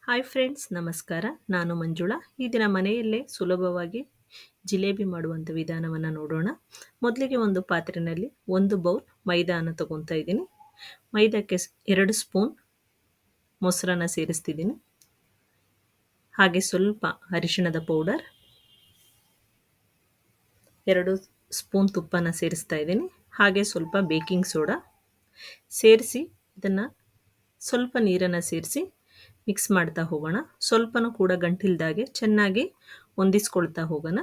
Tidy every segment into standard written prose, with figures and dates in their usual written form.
Hi friends, ನಮಸ್ಕಾರ. ನಾನು ಮಂಜುಳಾ. ಈ ದಿನ ಮನೆಯಲ್ಲೇ ಸುಲಭವಾಗಿ ಜಿಲೇಬಿ ಮಾಡುವಂಥ ವಿಧಾನವನ್ನು ನೋಡೋಣ. ಮೊದಲಿಗೆ ಒಂದು ಪಾತ್ರೆಯಲ್ಲಿ 1 ಬೌಲ್ ಮೈದಾನ ತಗೊತಾ ಇದ್ದೀನಿ. ಮೈದಾಕ್ಕೆ 2 ಸ್ಪೂನ್ ಮೊಸರನ್ನ ಸೇರಿಸ್ತಿದ್ದೀನಿ. ಹಾಗೆ ಸ್ವಲ್ಪ ಅರಿಶಿಣದ ಪೌಡರ್, 2 ಸ್ಪೂನ್ ತುಪ್ಪನ ಸೇರಿಸ್ತಾ ಇದ್ದೀನಿ. ಹಾಗೆ ಸ್ವಲ್ಪ ಬೇಕಿಂಗ್ ಸೋಡಾ ಸೇರಿಸಿ ಇದನ್ನು ಸ್ವಲ್ಪ ನೀರನ್ನು ಸೇರಿಸಿ ಮಿಕ್ಸ್ ಮಾಡ್ತಾ ಹೋಗೋಣ. ಸ್ವಲ್ಪನೂ ಕೂಡ ಗಂಟಿಲ್ದಾಗೆ ಚೆನ್ನಾಗಿ ಹೊಂದಿಸ್ಕೊಳ್ತಾ ಹೋಗೋಣ.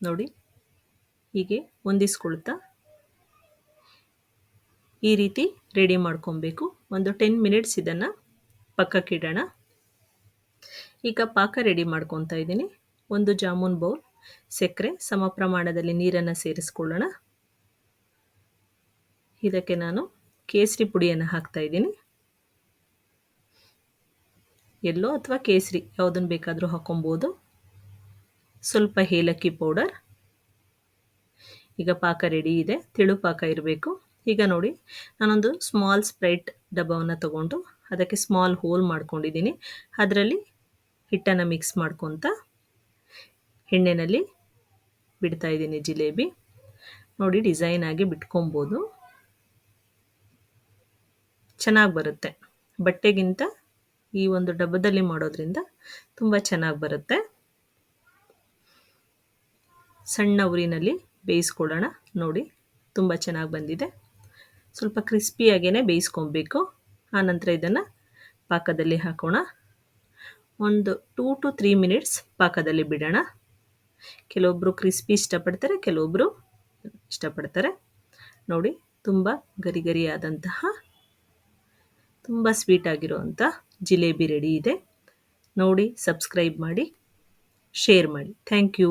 ನೋಡಿ, ಹೀಗೆ ಹೊಂದಿಸ್ಕೊಳ್ತಾ ಈ ರೀತಿ ರೆಡಿ ಮಾಡ್ಕೊಬೇಕು. ಒಂದು 10 ಮಿನಿಟ್ಸ್ ಇದನ್ನು ಪಕ್ಕಕ್ಕಿಡೋಣ. ಈಗ ಪಾಕ ರೆಡಿ ಮಾಡ್ಕೊತಾ ಇದ್ದೀನಿ. 1 ಜಾಮೂನ್ ಬೌಲ್ ಸಕ್ಕರೆ, ಸಮ ಪ್ರಮಾಣದಲ್ಲಿ ನೀರನ್ನು ಸೇರಿಸ್ಕೊಳ್ಳೋಣ. ಇದಕ್ಕೆ ನಾನು ಕೇಸರಿ ಪುಡಿಯನ್ನು ಹಾಕ್ತಾ ಇದ್ದೀನಿ. ಎಲ್ಲೋ ಅಥವಾ ಕೇಸರಿ ಯಾವುದನ್ನು ಬೇಕಾದರೂ ಹಾಕೊಬೋದು. ಸ್ವಲ್ಪ ಏಲಕ್ಕಿ ಪೌಡರ್. ಈಗ ಪಾಕ ರೆಡಿ ಇದೆ. ತೆಳು ಪಾಕ ಇರಬೇಕು. ಈಗ ನೋಡಿ, ನಾನೊಂದು ಸ್ಮಾಲ್ ಸ್ಪ್ರೈಟ್ ಡಬ್ಬವನ್ನು ತಗೊಂಡು ಅದಕ್ಕೆ ಸ್ಮಾಲ್ ಹೋಲ್ ಮಾಡ್ಕೊಂಡಿದ್ದೀನಿ. ಅದರಲ್ಲಿ ಹಿಟ್ಟನ್ನು ಮಿಕ್ಸ್ ಮಾಡ್ಕೊತ ಎಣ್ಣೆಯಲ್ಲಿ ಬಿಡ್ತಾ ಇದ್ದೀನಿ ಜಿಲೇಬಿ. ನೋಡಿ, ಡಿಸೈನ್ ಆಗಿ ಬಿಟ್ಕೊಬೋದು. ಚೆನ್ನಾಗಿ ಬರುತ್ತೆ. ಬಟ್ಟೆಗಿಂತ ಈ ಒಂದು ಡಬ್ಬದಲ್ಲಿ ಮಾಡೋದ್ರಿಂದ ತುಂಬ ಚೆನ್ನಾಗಿ ಬರುತ್ತೆ. ಸಣ್ಣ ಉರಿನಲ್ಲಿ ಬೇಯಿಸ್ಕೊಳ್ಳೋಣ. ನೋಡಿ, ತುಂಬ ಚೆನ್ನಾಗಿ ಬಂದಿದೆ. ಸ್ವಲ್ಪ ಕ್ರಿಸ್ಪಿಯಾಗೇ ಬೇಯಿಸ್ಕೊಬೇಕು. ಆನಂತರ ಇದನ್ನು ಪಾಕದಲ್ಲಿ ಹಾಕೋಣ. ಒಂದು 2 to 3 ಮಿನಿಟ್ಸ್ ಪಾಕದಲ್ಲಿ ಬಿಡೋಣ. ಕೆಲವೊಬ್ಬರು ಕ್ರಿಸ್ಪಿ ಇಷ್ಟಪಡ್ತಾರೆ, ಕೆಲವೊಬ್ಬರು ಇಷ್ಟಪಡ್ತಾರೆ. ನೋಡಿ, ತುಂಬ ಗರಿ ಗರಿಯಾದಂತಹ ತುಂಬ ಸ್ವೀಟ್ ಆಗಿರುವಂಥ ಜಿಲೇಬಿ ರೆಡಿ ಇದೆ. ನೋಡಿ, ಸಬ್ಸ್ಕ್ರೈಬ್ ಮಾಡಿ, ಶೇರ್ ಮಾಡಿ. Thank you.